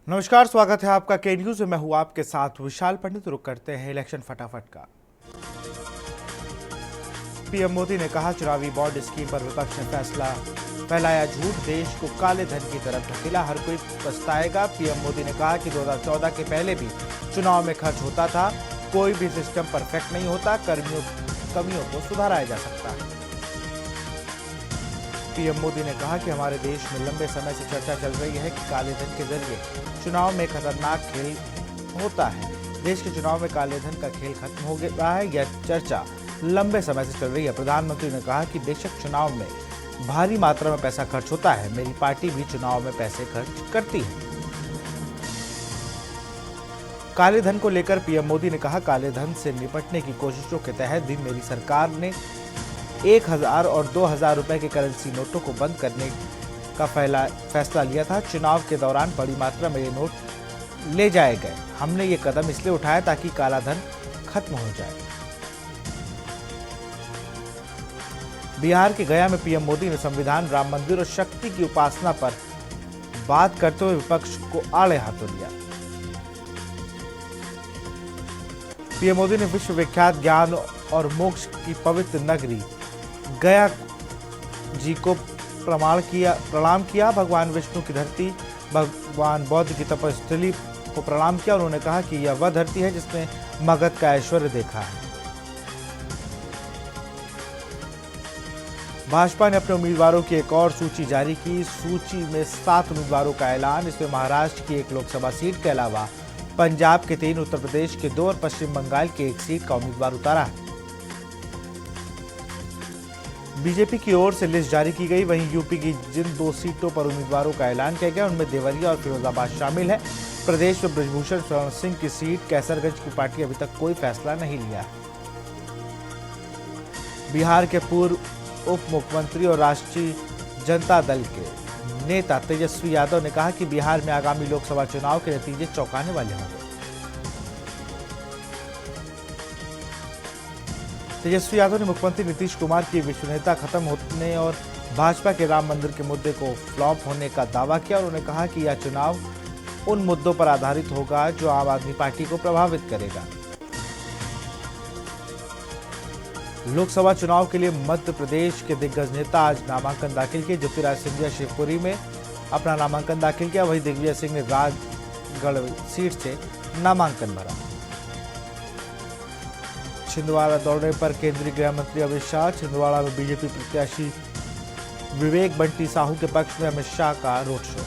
नमस्कार, स्वागत है आपका के न्यूज में। मैं हूं आपके साथ विशाल पंडित। रुक करते हैं इलेक्शन फटाफट का। पीएम मोदी ने कहा, चुनावी बॉन्ड स्कीम पर विपक्ष ने फैलाया झूठ, देश को काले धन की तरफ ढकेला, हर कोई पछताएगा। पीएम मोदी ने कहा कि 2014 के पहले भी चुनाव में खर्च होता था, कोई भी सिस्टम परफेक्ट नहीं होता, कमियों को सुधारा जा सकता है। पीएम मोदी ने कहा कि हमारे देश में लंबे समय से चर्चा चल रही है कि काले धन के जरिए चुनाव में खतरनाक खेल होता है। देश के चुनाव में काले धन का खेल खत्म हो गया है, यह चर्चा लंबे समय से चल रही है। प्रधानमंत्री ने कहा कि बेशक चुनाव में भारी मात्रा में पैसा खर्च होता है, मेरी पार्टी भी चुनाव में पैसे खर्च करती है। काले धन को लेकर पीएम मोदी ने कहा, काले धन से निपटने की कोशिशों के तहत भी मेरी सरकार ने 1000 और 2000 रुपए के करेंसी नोटों को बंद करने का फैसला लिया था। चुनाव के दौरान बड़ी मात्रा में ये नोट ले जाए गए। हमने ये कदम इसलिए उठाया ताकि काला धन खत्म हो जाए। बिहार के गया में पीएम मोदी ने संविधान, राम मंदिर और शक्ति की उपासना पर बात करते हुए विपक्ष को आड़े हाथों लिया। पीएम मोदी ने विश्व विख्यात ज्ञान और मोक्ष की पवित्र नगरी गया जी को प्रणाम किया। भगवान विष्णु की धरती, भगवान बौद्ध की तपस्थली को प्रणाम किया। उन्होंने कहा कि यह वह धरती है जिसने मगध का ऐश्वर्य देखा है। भाजपा ने अपने उम्मीदवारों की एक और सूची जारी की। सूची में 7 उम्मीदवारों का ऐलान। इसमें महाराष्ट्र की 1 लोकसभा सीट के अलावा पंजाब के 3, उत्तर प्रदेश के 2 और पश्चिम बंगाल की 1 सीट का उम्मीदवार उतारा है। बीजेपी की ओर से लिस्ट जारी की गई। वहीं यूपी की जिन 2 सीटों पर उम्मीदवारों का ऐलान किया गया उनमें देवरिया और फिरोजाबाद शामिल है। प्रदेश में ब्रजभूषण शरण सिंह की सीट कैसरगंज की पार्टी अभी तक कोई फैसला नहीं लिया है। बिहार के पूर्व उप मुख्यमंत्री और राष्ट्रीय जनता दल के नेता तेजस्वी यादव ने कहा कि बिहार में आगामी लोकसभा चुनाव के नतीजे चौंकाने वाले होंगे। तेजस्वी यादव ने मुख्यमंत्री नीतीश कुमार की विश्वसनीयता खत्म होने और भाजपा के राम मंदिर के मुद्दे को फ्लॉप होने का दावा किया। उन्होंने कहा कि यह चुनाव उन मुद्दों पर आधारित होगा जो आम आदमी पार्टी को प्रभावित करेगा। लोकसभा चुनाव के लिए मध्य प्रदेश के दिग्गज नेता आज नामांकन दाखिल किए। ज्योतिराज सिंधिया शिवपुरी में अपना नामांकन दाखिल किया। वहीं दिग्विजय सिंह ने राजगढ़ सीट से नामांकन भरा। छिंदवाड़ा दौरे पर केंद्रीय गृह मंत्री अमित शाह। छिंदवाड़ा में बीजेपी प्रत्याशी विवेक बंटी साहू के पक्ष में अमित शाह का रोड शो।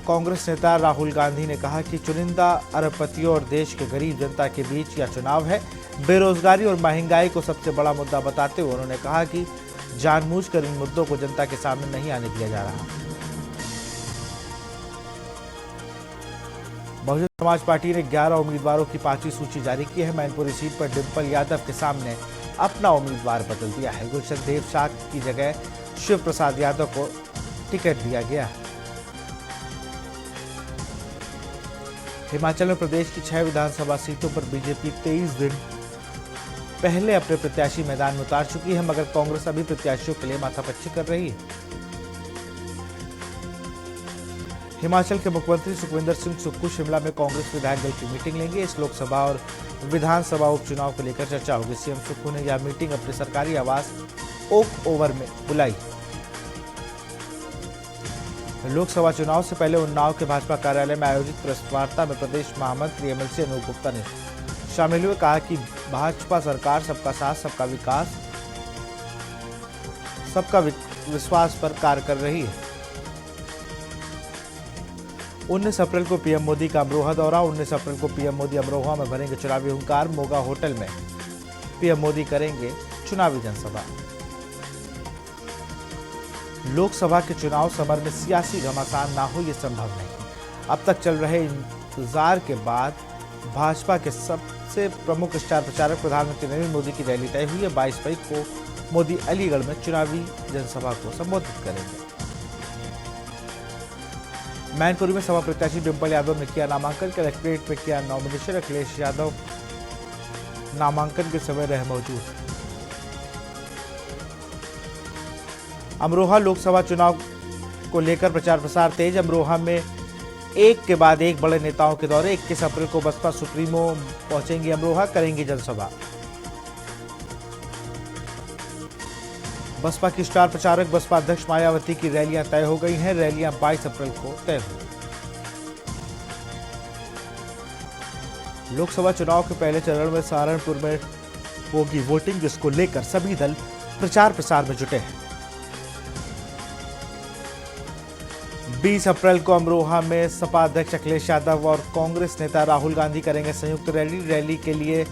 कांग्रेस नेता राहुल गांधी ने कहा कि चुनिंदा अरबपतियों और देश के गरीब जनता के बीच यह चुनाव है। बेरोजगारी और महंगाई को सबसे बड़ा मुद्दा बताते हुए उन्होंने कहा कि जानबूझकर इन मुद्दों को जनता के सामने नहीं आने दिया जा रहा। बहुजन समाज पार्टी ने 11 उम्मीदवारों की 5वीं सूची जारी की है। मैनपुरी सीट पर डिंपल यादव के सामने अपना उम्मीदवार बदल दिया है। गुलशन देव शाह की जगह शिव प्रसाद यादव को टिकट दिया गया है। हिमाचल में प्रदेश की 6 विधानसभा सीटों पर बीजेपी 23 दिन पहले अपने प्रत्याशी मैदान में उतार चुकी है, मगर कांग्रेस अभी प्रत्याशियों के लिए माथापच्ची कर रही है। हिमाचल के मुख्यमंत्री सुखविंदर सिंह सुक्खू शिमला में कांग्रेस विधायक दल की मीटिंग लेंगे। इस लोकसभा और विधानसभा उपचुनाव को लेकर चर्चा होगी। सीएम सुक्खू ने यह मीटिंग अपने सरकारी आवास ओक ओवर में बुलाई। लोकसभा चुनाव से पहले उन्नाव के भाजपा कार्यालय में आयोजित प्रेस वार्ता में प्रदेश महामंत्री एमएलसी अनूप गुप्ता ने शामिल हुए। कहा कि भाजपा सरकार सबका साथ, सबका विकास, सबका विश्वास पर कार्य कर रही है। 19 अप्रैल को पीएम मोदी का अमरोहा दौरा। 19 अप्रैल को पीएम मोदी अमरोहा में भरेंगे चुनावी हुंकार। मोगा होटल में पीएम मोदी करेंगे चुनावी जनसभा। लोकसभा के चुनाव समर में सियासी घमासान ना हो, ये संभव नहीं। अब तक चल रहे इंतजार के बाद भाजपा के सबसे प्रमुख स्टार प्रचारक प्रधानमंत्री नरेंद्र मोदी की रैली तय हुई है। 22 मई को मोदी अलीगढ़ में चुनावी जनसभा को संबोधित करेंगे। मैनपुरी में सपा प्रत्याशी डिंपल यादव ने किया नामांकन। कलेक्ट्रेट में किया नॉमिनेशन। अखिलेश यादव नामांकन के समय रहे मौजूद। अमरोहा लोकसभा चुनाव को लेकर प्रचार प्रसार तेज। अमरोहा में एक के बाद एक बड़े नेताओं के दौरे। 21 अप्रैल को बसपा सुप्रीमो पहुंचेंगी अमरोहा, करेंगी जनसभा। बसपा की स्टार प्रचारक बसपा अध्यक्ष मायावती की रैलियां तय हो गई हैं। रैलियां 22 अप्रैल को तय हुई। लोकसभा चुनाव के पहले चरण में सहारनपुर में होगी वोटिंग, जिसको लेकर सभी दल प्रचार प्रसार में जुटे हैं। 20 अप्रैल को अमरोहा में सपा अध्यक्ष अखिलेश यादव और कांग्रेस नेता राहुल गांधी करेंगे संयुक्त रैली। रैली के लिए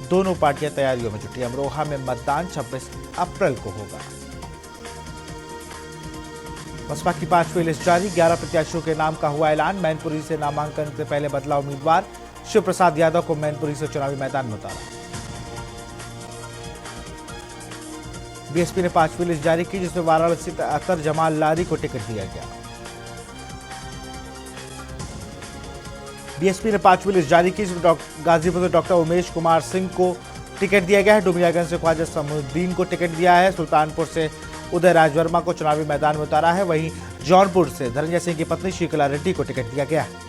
दोनों पार्टियां तैयारियों में जुटी। अमरोहा में मतदान 26 अप्रैल को होगा। बसपा की 5वीं लिस्ट जारी। 11 प्रत्याशियों के नाम का हुआ ऐलान। मैनपुरी से नामांकन से पहले बदला उम्मीदवार। शिव प्रसाद यादव को मैनपुरी से चुनावी मैदान में उतारा। बीएसपी ने 5वीं लिस्ट जारी की, जिसमें वाराणसी से अतर जमाल लारी को टिकट दिया गया। बीएसपी ने 5वीं लिस्ट जारी की, जिसमें गाजीपुर से डॉक्टर उमेश कुमार सिंह को टिकट दिया गया है। डुमरियागंज से ख्वाजा समुद्दीन को टिकट दिया है। सुल्तानपुर से उदय राज वर्मा को चुनावी मैदान में उतारा है। वहीं जौनपुर से धनंजय सिंह की पत्नी शीतला रेड्डी को टिकट दिया गया है।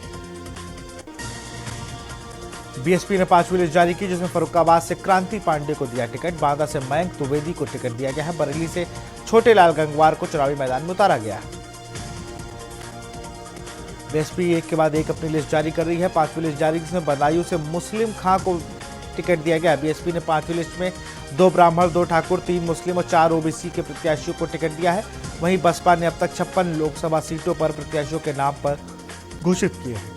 बीएसपी ने 5वीं लिस्ट जारी की, जिसमें फर्रुखाबाद से क्रांति पांडे को दिया टिकट। बांदा से मयंक द्विवेदी को टिकट दिया गया है। बरेली से छोटे लाल गंगवार को चुनावी मैदान में उतारा गया है। बीएसपी एक के बाद एक अपनी लिस्ट जारी कर रही है। 5वीं लिस्ट जारी, जिसमें बदायूं से मुस्लिम खां को टिकट दिया गया। बीएसपी ने 5वीं लिस्ट में 2 ब्राह्मण, 2 ठाकुर, 3 मुस्लिम और 4 ओबीसी के प्रत्याशियों को टिकट दिया है। वहीं बसपा ने अब तक 56 लोकसभा सीटों पर प्रत्याशियों के नाम पर घोषित किए हैं।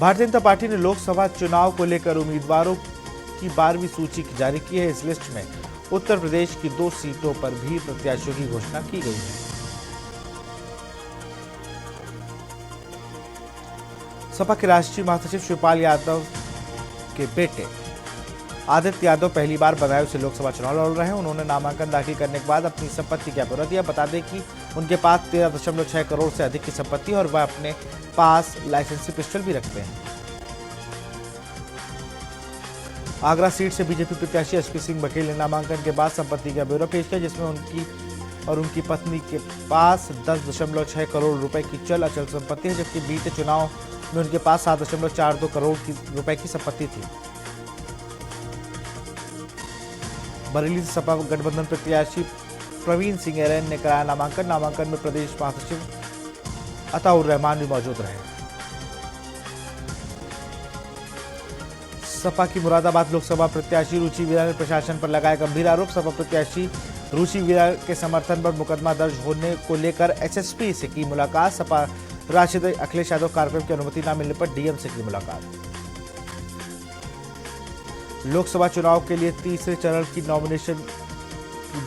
भारतीय जनता पार्टी ने लोकसभा चुनाव को लेकर उम्मीदवारों की 12वीं सूची जारी की है। इस लिस्ट में उत्तर प्रदेश की 2 सीटों पर भी प्रत्याशियों की घोषणा की गई है। सपा के राष्ट्रीय महासचिव शिवपाल यादव के बेटे आदित्य यादव पहली बार बदायूं से लोकसभा चुनाव लड़ रहे हैं। उन्होंने नामांकन दाखिल करने के बाद अपनी संपत्ति का ब्यौरा दिया। बता दें कि उनके पास 13.6 करोड़ से अधिक की संपत्ति है और वह अपने पास लाइसेंसी पिस्टल भी रखते हैं। आगरा सीट से बीजेपी प्रत्याशी एसपी सिंह बघेल ने नामांकन के बाद संपत्ति का ब्यौरा पेश किया, जिसमें उनकी और उनकी पत्नी के पास 10.6 करोड़ रुपए की चल अचल संपत्ति है, जबकि बीते चुनाव में उनके पास 7.42 करोड़ रुपए की संपत्ति थी। बरेली से सपा गठबंधन प्रत्याशी प्रवीण सिंह एरन ने कराया नामांकन। नामांकन में प्रदेश महासचिव अताउर रहमान भी मौजूद रहे। सपा की मुरादाबाद लोकसभा प्रत्याशी रुचि वीरा ने प्रशासन पर लगाया गंभीर आरोप। सपा प्रत्याशी रुचि वीरा के समर्थन पर मुकदमा दर्ज होने को लेकर एसएसपी से की मुलाकात। सपा राशिद अखिलेश यादव कार्यक्रम की अनुमति न मिलने पर डीएम से की मुलाकात। लोकसभा चुनाव के लिए तीसरे चरण की नॉमिनेशन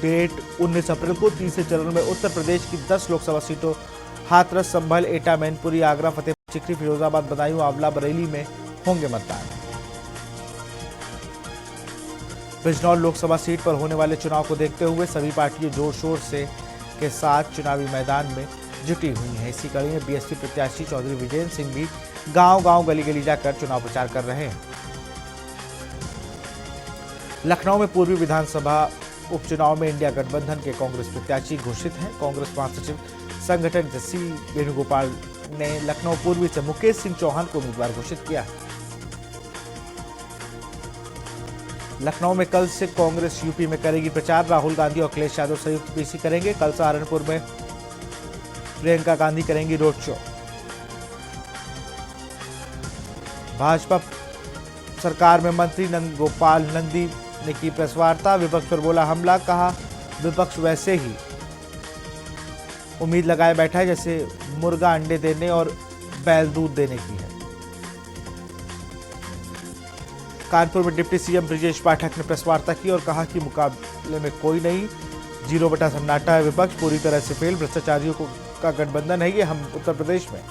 डेट 19 अप्रैल को। तीसरे चरण में उत्तर प्रदेश की 10 लोकसभा सीटों हाथरस, संभल, एटा, मैनपुरी, आगरा, फतेहपुर सीकरी, फिरोजाबाद, बदायूं, आंवला, बरेली में होंगे मतदान। बिजनौर लोकसभा सीट पर होने वाले चुनाव को देखते हुए सभी पार्टियां जोर शोर से के साथ चुनावी मैदान में जुटी हुई हैं। इसी कड़ी में बीएसपी प्रत्याशी चौधरी विजय सिंह भी गांव-गांव, गली-गली जाकर चुनाव प्रचार कर रहे हैं। लखनऊ में पूर्वी विधानसभा उपचुनाव में इंडिया गठबंधन के कांग्रेस प्रत्याशी घोषित हैं। कांग्रेस महासचिव संगठन सी वेणुगोपाल ने लखनऊ पूर्वी से मुकेश सिंह चौहान को उम्मीदवार घोषित किया। लखनऊ में कल से कांग्रेस यूपी में करेगी प्रचार। राहुल गांधी और अखिलेश यादव संयुक्त पीसी करेंगे। कल सहारनपुर में प्रियंका गांधी करेंगी रोड शो। भाजपा सरकार में मंत्री नंद गोपाल नंदी ने की प्रेस वार्ता। विपक्ष पर बोला हमला, कहा विपक्ष वैसे ही उम्मीद लगाए बैठा है जैसे मुर्गा अंडे देने और बैल दूध देने की है। कानपुर में डिप्टी सीएम ब्रिजेश पाठक ने प्रेस वार्ता की और कहा कि मुकाबले में कोई नहीं, 0 बटा सन्नाटा है विपक्ष, पूरी तरह से फेल, भ्रष्टाचारियों का गठबंधन है ये। हम उत्तर प्रदेश में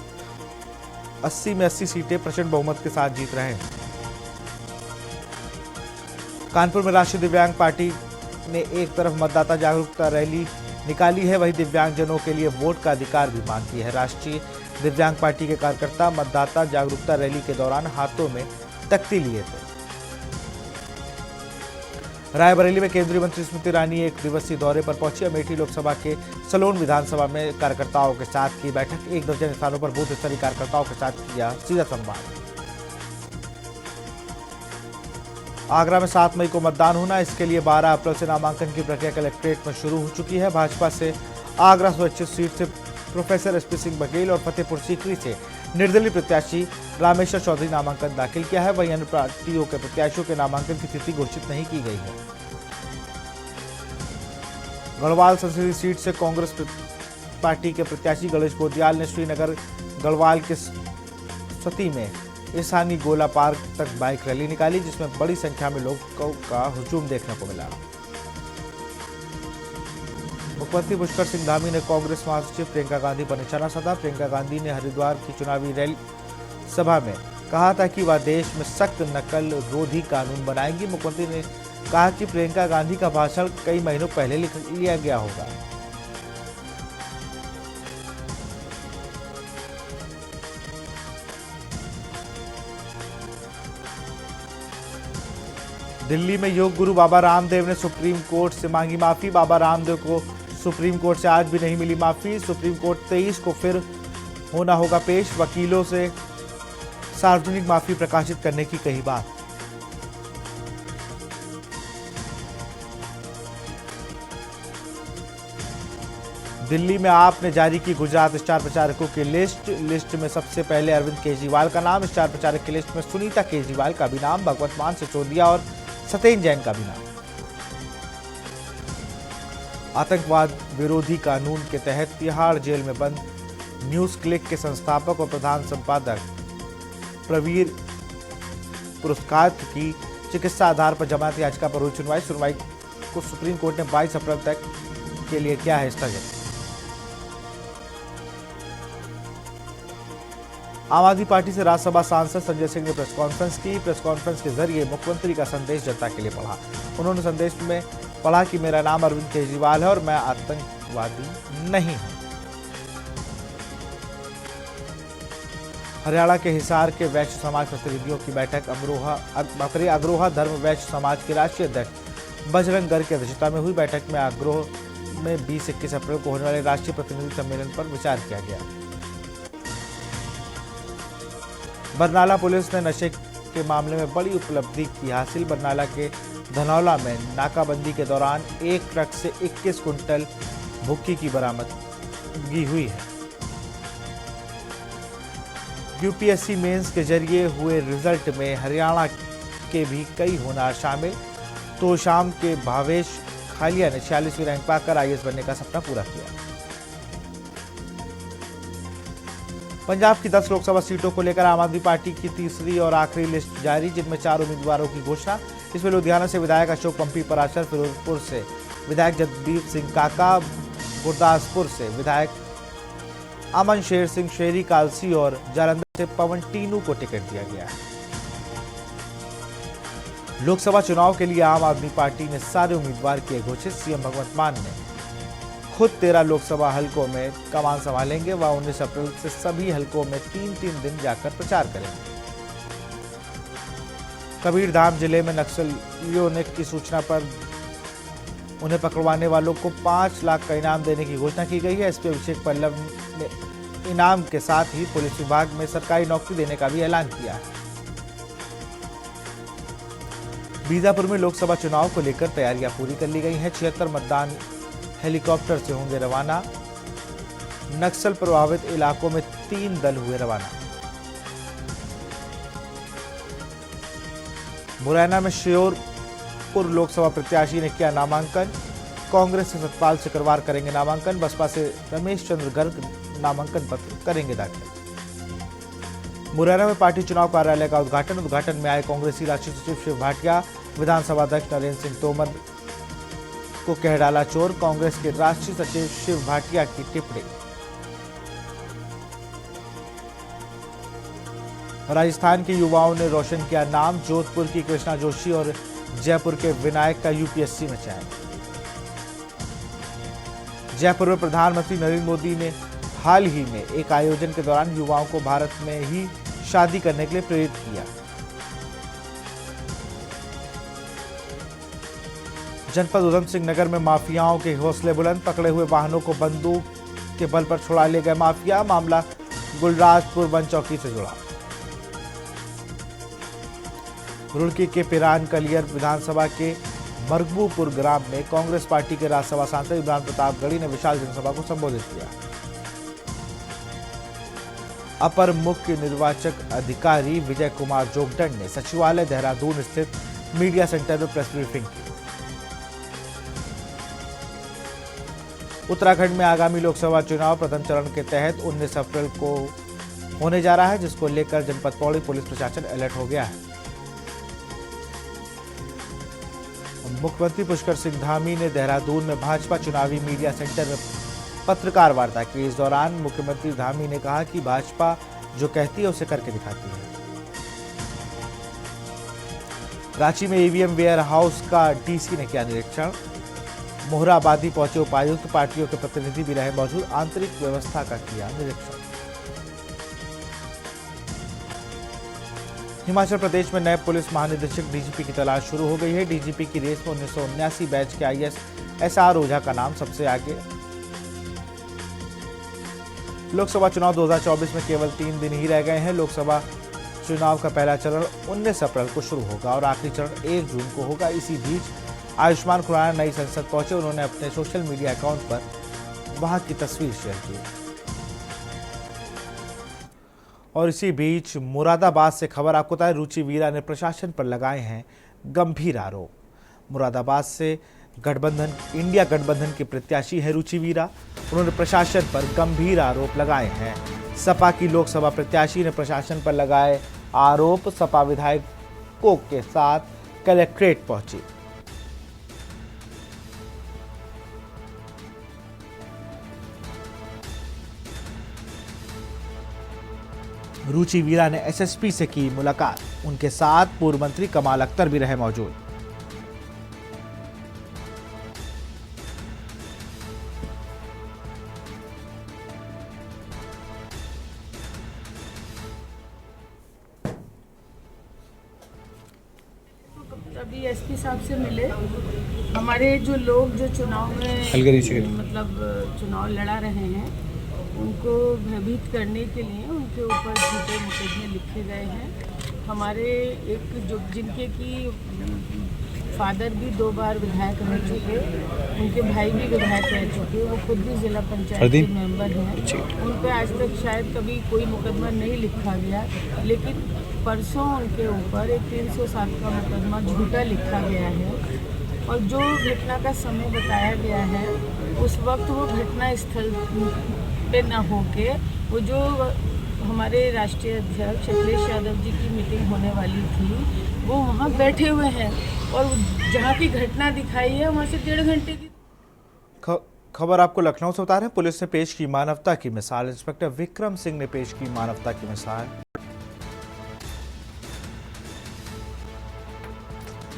80 में 80 सीटें प्रचंड बहुमत के साथ जीत रहे हैं। कानपुर में राष्ट्रीय दिव्यांग पार्टी ने एक तरफ मतदाता जागरूकता रैली निकाली है, वहीं दिव्यांगजनों के लिए वोट का अधिकार भी मांग की है। राष्ट्रीय दिव्यांग पार्टी के कार्यकर्ता मतदाता जागरूकता रैली के दौरान हाथों में तख्ती लिए थे। रायबरेली में केंद्रीय मंत्री स्मृति ईरानी एक दिवसीय दौरे पर पहुंची। अमेठी लोकसभा के सलोन विधानसभा में कार्यकर्ताओं के साथ की बैठक। 1 दर्जन स्थानों पर बूथ स्तरीय कार्यकर्ताओं के साथ किया सीधा संवाद। आगरा में 7 मई को मतदान होना, इसके लिए 12 अप्रैल से नामांकन की प्रक्रिया कलेक्ट्रेट में शुरू हो चुकी है। भाजपा से आगरा सुरक्षित सीट से प्रोफेसर SP सिंह बघेल और फतेहपुर सीकरी से निर्दलीय प्रत्याशी रामेश्वर चौधरी नामांकन दाखिल किया है। वहीं अन्य पार्टियों के प्रत्याशियों के नामांकन की तिथि घोषित नहीं की गई है। गढ़वाल संसदीय सीट से कांग्रेस पार्टी के प्रत्याशी गणेश गोदियाल ने श्रीनगर गढ़वाल के सती में स्थानीय गोला पार्क तक बाइक रैली निकाली, जिसमें बड़ी संख्या में लोगों का हुजूम देखने को मिला। मुख्यमंत्री पुष्कर सिंह धामी ने कांग्रेस महासचिव प्रियंका गांधी पर निशाना साधा। प्रियंका गांधी ने हरिद्वार की चुनावी रैली सभा में कहा था कि वह देश में सख्त नकल रोधी कानून बनाएंगी। मुख्यमंत्री ने कहा कि प्रियंका गांधी का भाषण कई महीनों पहले लिख लिया गया होगा। दिल्ली में योग गुरु बाबा रामदेव ने सुप्रीम कोर्ट से मांगी माफी। बाबा रामदेव को सुप्रीम कोर्ट से आज भी नहीं मिली माफी। सुप्रीम कोर्ट 23 को फिर होना होगा पेश। वकीलों से सार्वजनिक माफी प्रकाशित करने की कही बात। दिल्ली में आप ने जारी की गुजरात स्टार प्रचारकों की लिस्ट में सबसे पहले अरविंद केजरीवाल का नाम। स्टार प्रचारक की लिस्ट में सुनीता केजरीवाल का भी नाम, भगवत मान सिसोदिया और सत्येंद्र जैन का भी नाम। आतंकवाद विरोधी कानून के तहत तिहाड़ जेल में बंद न्यूज क्लिक के संस्थापक और प्रधान संपादक प्रवीर पुरस्कार की चिकित्सा आधार पर जमानत याचिका पर हुई सुनवाई को सुप्रीम कोर्ट ने 22 अप्रैल तक के लिए किया है स्थगित। आम आदमी पार्टी से राज्यसभा सांसद संजय सिंह ने प्रेस कॉन्फ्रेंस की। प्रेस कॉन्फ्रेंस के जरिए मुख्यमंत्री का संदेश जनता के लिए पढ़ा। उन्होंने संदेश में पढ़ा कि मेरा नाम अरविंद केजरीवाल है और मैं आतंकवादी नहीं हूं। हरियाणा के हिसार के वैश्य समाज प्रतिनिधियों की बैठक अग्रोहा धर्म वैश्य समाज के राष्ट्रीय अध्यक्ष बजरंग गर्ग की अध्यक्षता में हुई। बैठक में अग्रोह में 20-21 अप्रैल को होने वाले राष्ट्रीय प्रतिनिधि सम्मेलन पर विचार किया गया। बरनाला पुलिस ने नशे के मामले में बड़ी उपलब्धि की हासिल। बरनाला के धनौला में नाकाबंदी के दौरान एक ट्रक से 21 कुंटल भुक्की की बरामदगी हुई है। यूपीएससी मेंस के जरिए हुए रिजल्ट में हरियाणा के भी कई होनहार शामिल। तो शाम के भावेश खालिया ने 46वीं रैंक पाकर आईएएस बनने का सपना पूरा किया। पंजाब की 10 लोकसभा सीटों को लेकर आम आदमी पार्टी की तीसरी और आखिरी लिस्ट जारी, जिनमें 4 उम्मीदवारों की घोषणा। इसमें लुधियाना से विधायक अशोक पंपी पराशर, फिरोजपुर से विधायक जगदीप सिंह काका, गुरदासपुर से विधायक अमन शेर सिंह शेरी कालसी और जालंधर से पवन टीनू को टिकट दिया गया है। लोकसभा चुनाव के लिए आम आदमी पार्टी ने सारे उम्मीदवार किए घोषित। सीएम भगवत मान ने खुद 13 लोकसभा हलकों में कमान संभालेंगे। वह 19 अप्रैल से सभी हलकों में 3-3 दिन जाकर प्रचार करेंगे। कबीरधाम जिले में नक्सलियों ने की सूचना पर उन्हें पकड़वाने वालों को 5 लाख का इनाम देने की घोषणा की गई है। एसपी अभिषेक पल्लव ने इनाम के साथ ही पुलिस विभाग में सरकारी नौकरी देने का भी ऐलान किया है। बीजापुर में लोकसभा चुनाव को लेकर तैयारियां पूरी कर ली गई हैं। 76 मतदान हेलीकॉप्टर से होंगे रवाना। नक्सल प्रभावित इलाकों में 3 दल हुए रवाना। मुरैना में श्योरपुर लोकसभा प्रत्याशी ने किया नामांकन। कांग्रेस से सतपाल सिकरवार करेंगे नामांकन। बसपा से रमेश चंद्र गर्ग नामांकन पत्र करेंगे दाखिल। मुरैना में पार्टी चुनाव कार्यालय का उद्घाटन में आए कांग्रेसी राष्ट्रीय सचिव शिव भाटिया। विधानसभा अध्यक्ष नरेंद्र सिंह तोमर को कह डाला चोर, कांग्रेस के राष्ट्रीय सचिव शिव भाटिया की टिप्पणी। राजस्थान के युवाओं ने रोशन किया नाम। जोधपुर की कृष्णा जोशी और जयपुर के विनायक का यूपीएससी में चयन। जयपुर में प्रधानमंत्री नरेंद्र मोदी ने हाल ही में एक आयोजन के दौरान युवाओं को भारत में ही शादी करने के लिए प्रेरित किया। जनपद उधम सिंह नगर में माफियाओं के हौसले बुलंद, पकड़े हुए वाहनों को बंदूक के बल पर छुड़ा ले गए माफिया। मामला गुलराजपुर वन चौकी से जुड़ा। रुड़की के पिरान कलियर विधानसभा के मरगबूपुर ग्राम में कांग्रेस पार्टी के राज्यसभा सांसद इमरान प्रताप गढ़ी ने विशाल जनसभा को संबोधित किया। अपर मुख्य निर्वाचक अधिकारी विजय कुमार जोगदंड ने सचिवालय देहरादून स्थित मीडिया सेंटर में प्रेस ब्रीफिंग की। उत्तराखंड में आगामी लोकसभा चुनाव प्रथम चरण के तहत 19 अप्रैल को होने जा रहा है, जिसको लेकर जनपद पौड़ी पुलिस प्रशासन अलर्ट हो गया है। मुख्यमंत्री पुष्कर सिंह धामी ने देहरादून में भाजपा चुनावी मीडिया सेंटर में पत्रकार वार्ता की। इस दौरान मुख्यमंत्री धामी ने कहा कि भाजपा जो कहती है उसे करके दिखाती है। रांची में ईवीएम वेयर हाउस का डीसी ने किया निरीक्षण। मोहराबादी पहुंचे उपायुक्त, पार्टियों के प्रतिनिधि भी रहे मौजूद, आंतरिक व्यवस्था का किया निरीक्षण। हिमाचल प्रदेश में नए पुलिस महानिदेशक डीजीपी की तलाश शुरू हो गई है। डीजीपी की रेस में 1979 बैच के आईएएस एसआर ओझा का नाम सबसे आगे। लोकसभा चुनाव 2024 में केवल 3 दिन ही रह गए हैं। लोकसभा चुनाव का पहला चरण 19 अप्रैल को शुरू होगा और आखिरी चरण 1 जून को होगा। इसी बीच आयुष्मान खुराना नई संसद पहुंचे। उन्होंने अपने सोशल मीडिया अकाउंट पर वहां की तस्वीर शेयर की। और इसी बीच मुरादाबाद से खबर आपको बता, रुचि वीरा ने प्रशासन पर लगाए हैं गंभीर आरोप। मुरादाबाद से गठबंधन इंडिया गठबंधन के प्रत्याशी है रुचि वीरा। उन्होंने प्रशासन पर गंभीर आरोप लगाए हैं। सपा की लोकसभा प्रत्याशी ने प्रशासन पर लगाए आरोप। सपा विधायकों के साथ कलेक्ट्रेट पहुंची। रुचि वीरा ने एसएसपी से की मुलाकात। उनके साथ पूर्व मंत्री कमाल अख्तर भी रहे मौजूद। अभी एसपी साहब से मिले। हमारे जो लोग जो चुनाव में चुनाव लड़ा रहे हैं, उनको भयभीत करने के लिए उनके ऊपर झूठे मुकदमे लिखे गए हैं। हमारे एक जो जिनके की फादर भी 2 बार विधायक रह चुके, उनके भाई भी विधायक रह चुके, वो खुद भी जिला पंचायत के मेंबर हैं। उन पर आज तक शायद कभी कोई मुकदमा नहीं लिखा गया, लेकिन परसों उनके ऊपर एक 307 का मुकदमा झूठा लिखा गया है। और जो घटना का समय बताया गया है, उस वक्त वो घटना स्थल पे न होके वो जो हमारे राष्ट्रीय अध्यक्ष अखिलेश यादव जी की मीटिंग होने वाली थी, वो वहाँ बैठे हुए हैं और जहाँ की घटना दिखाई है वहाँ से 1.5 घंटे की खबर आपको लखनऊ से बता रहे हैं। पुलिस ने पेश की मानवता की मिसाल। इंस्पेक्टर विक्रम सिंह ने पेश की मानवता की मिसाल।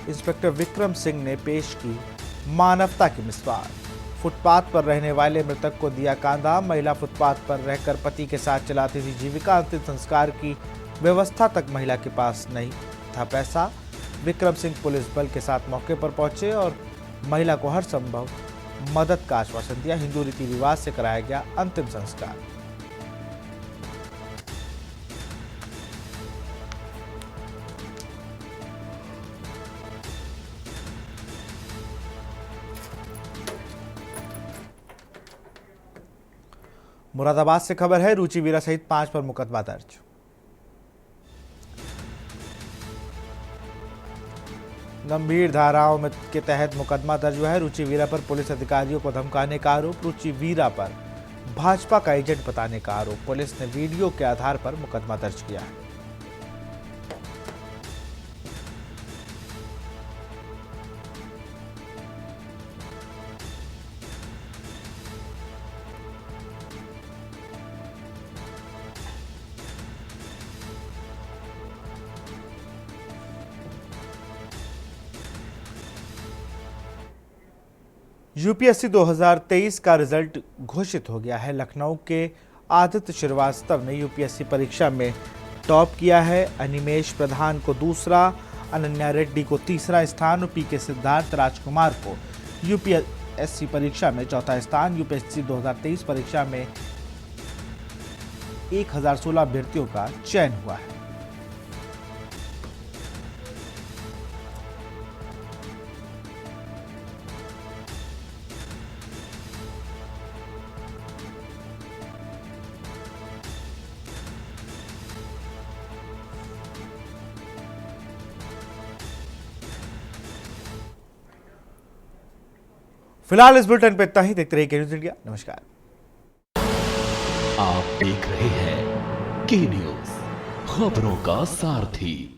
इंस्पेक्टर विक्रम सिंह ने पेश की मानवता की मिसाल। फुटपाथ पर रहने वाले मृतक को दिया कांधा। महिला फुटपाथ पर रहकर पति के साथ चलाती थी जीविका। अंतिम संस्कार की व्यवस्था तक महिला के पास नहीं था पैसा। विक्रम सिंह पुलिस बल के साथ मौके पर पहुंचे और महिला को हर संभव मदद का आश्वासन दिया। हिंदू रीति रिवाज से कराया गया अंतिम संस्कार। मुरादाबाद से खबर है, रुचि वीरा सहित 5 पर मुकदमा दर्ज। गंभीर धाराओं में के तहत मुकदमा दर्ज हुआ है। रुचि वीरा पर पुलिस अधिकारियों को धमकाने का आरोप। रुचि वीरा पर भाजपा का एजेंट बताने का आरोप। पुलिस ने वीडियो के आधार पर मुकदमा दर्ज किया है। यूपीएससी 2023 का रिजल्ट घोषित हो गया है। लखनऊ के आदित्य श्रीवास्तव ने यूपीएससी परीक्षा में टॉप किया है। अनिमेश प्रधान को दूसरा, अनन्या रेड्डी को तीसरा स्थान और पीके सिद्धार्थ राजकुमार को यूपीएससी परीक्षा में चौथा स्थान। यूपीएससी 2023 परीक्षा में 1016 अभ्यर्थियों का चयन हुआ है। फिलहाल इस बुलेटिन पे इतना ही। देखते रहिए के न्यूज़ इंडिया। नमस्कार। आप देख रहे हैं के न्यूज़, खबरों का सारथी।